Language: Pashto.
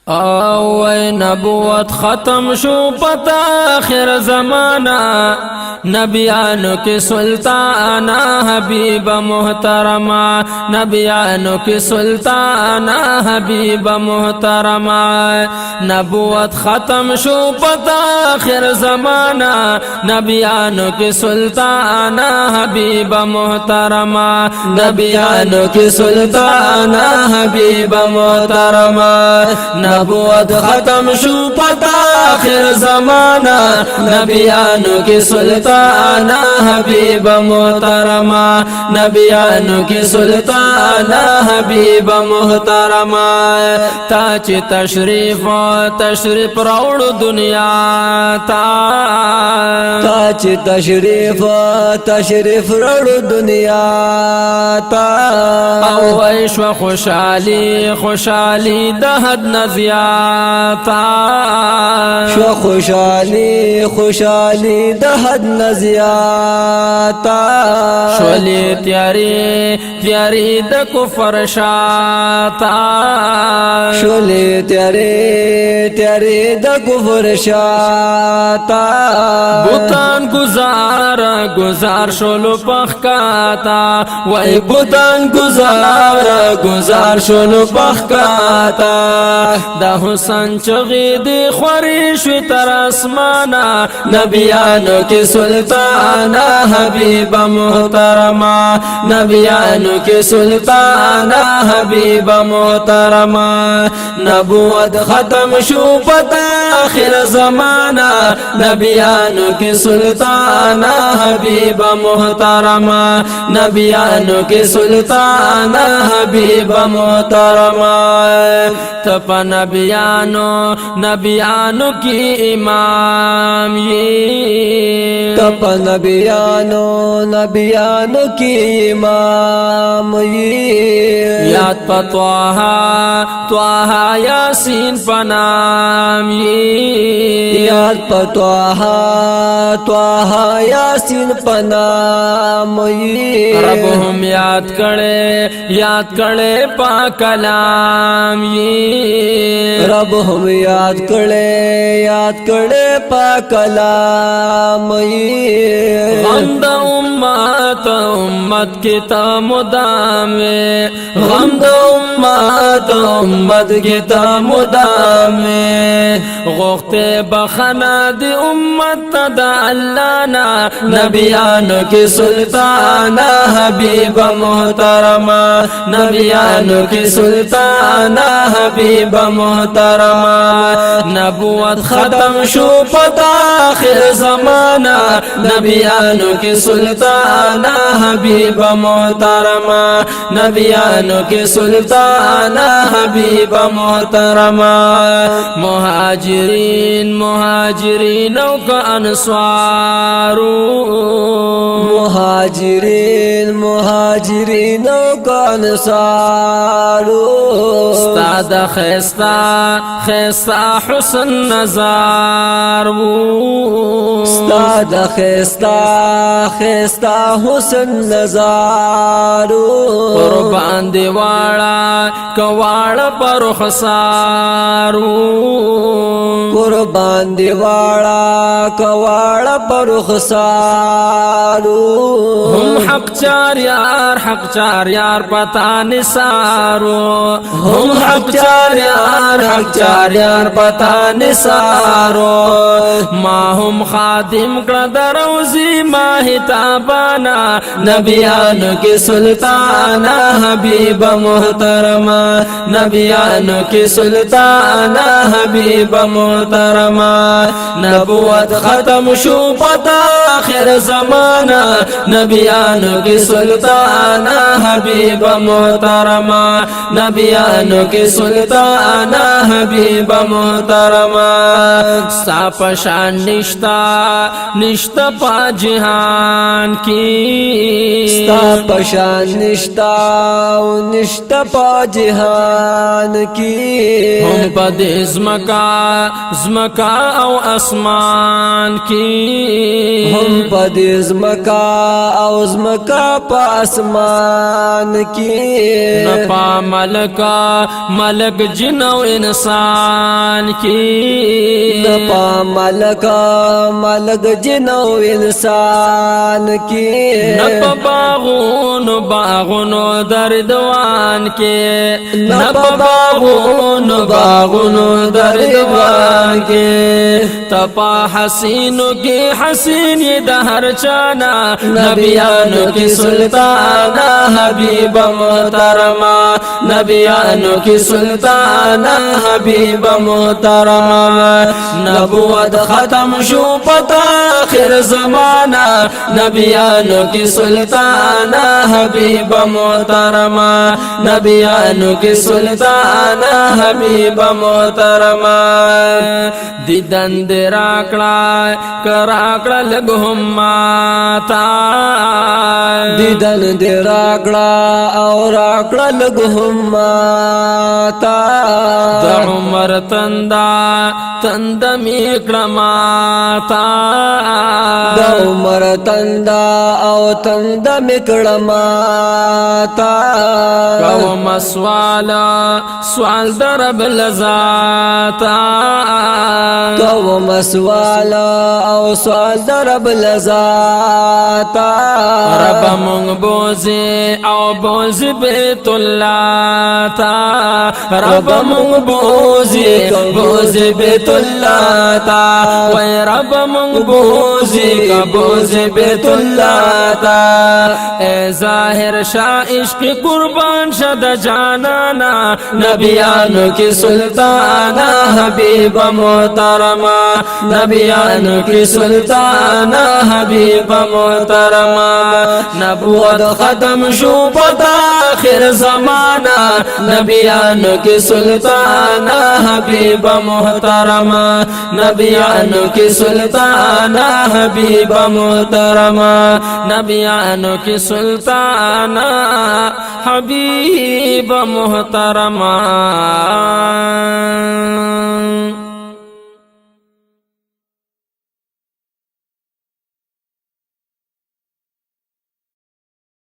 اوے نبوت ختم شو پتا آخر زمانہ نبیانو کی سلطانہ حبیب محترمہ نبیانو کی سلطانہ حبیب محترمہ نبوت ختم شو پتا آخر زمانہ نبیانو کی سلطانہ حبیب محترمہ نبیانو کی سلطانہ حبیب محترمہ نبوت ختم شو پتا آخر زمانہ نبیانو کی سلطانہ حبیب محترمہ نبیانو کی سلطانہ حبیب محترمہ تاچ تشریف راوڑ دنیا تا تاچ تشریف راوڑ دنیا تا او عیش و خوشحالی دہد نزیاتا شو خوشحالی دہد نزیاتا شولی تیاری د کفر شاتا شولی تیاری د کفر شاتا بوتان گزار شولو پخکاتا وای بوتان گزار شولو پخکاتا دا حسن چغی دی خوری شوی تر اسمانا نبیانو کی سلطانہ حبیب محترمہ نبیانو کی سلطانہ حبیب محترمہ نبوت ختم شو پتا آخر زمانہ نبیانو کی سلطانہ حبیب محترمہ نبیانو کی سلطانہ حبیب محترمہ تپا نبیانو کی امام یہ تپا نبیانو کی امام یہ یاد پا توہا یاسین پنام یہ یاد پا توہا یاسین پنام یہ رب ہم یاد کڑے پا کلام یہ رب ہم یاد کڑے پا کلام یہ غم دا امت کی تا مدام غم دا امت کی تا مدام غوخت بخنا دی امت دا اللہ نا نبیانو کی سلطانہ حبیب محترمہ نبیانو کی سلطانہ حبیب محترمہ نبوت ختم شو پتا آخر زمانہ نبیانو کی سلطانہ حبیب محترمہ نبیانو کی سلطانہ حبیب محترمہ مہاجرینوں کا انصارو مہاجرینوں کا انصارو استاد خیستہ حسن نظارو استاد خیستہ حسن نظارو قربان دیواڑا کواڑا پر خسارو قربان دیواڑا کواڑا پر خسارو ہم حق چار یار پتا نثارو ہم حق چار یار پتا نثارو ما ہم خادم کردر روزی ماہ تابانا نبیانو کی سلطانہ حبیب محترمہ نبیانو کی سلطانہ حبیب محترمہ نبوت ختم شو پتا آخر زمانہ نبیانو کی سلطانہ حبیب محترمہ نبیانو کی سلطانہ حبیب محترمہ ساپ شان نشتا پا جہان کی ساپ شان نشتا پا جہان کی ہم پدې زمکا او اسمان کی هم پدې زمکا او زمکا په اسمان کی نپا ملک جن او انسان کی نپا ملک جن او انسان کی نپا باغونو دردوان کی نپا باغونو دردوان کی تپا حسینو کی حسین دہر چانا نبیانو کی سلطانہ حبیب محترمہ نبیانو کی سلطانہ حبیب محترمہ نبوت ختم شو پتا آخر زمانہ نبیانو کی سلطانہ حبیب محترمہ نبیانو کی سلطانہ حبیب محترمہ دیدن دی راکڑا لگهم ماتا دیدن دی راکڑا او راکڑا لگهم ماتا دا عمر تند میکڑا ماتا دا عمر تندا او تند میکڑا ماتا قوم سوال درب لذاتا قوم سوال او سوال درب لذاتا رب مونگ بوزی او بوزی بیت اللہ تا رب مونگ بوزی بیت اللہ تا وی رب مونگ بوزی بیت اللہ تا اے ظاہر شاہ عشق قربان شد جانانا نبیانو کی سلطانہ حبیب محترمہ نبیانو کی سلطانہ حبیب محترمہ نبوت ختم شو پتا آخر زمانہ نبیانو کی سلطانہ حبیب محترمہ نبیانو کی سلطانہ حبیب محترمہ نبیانو کی سلطانہ حبیب محترمہ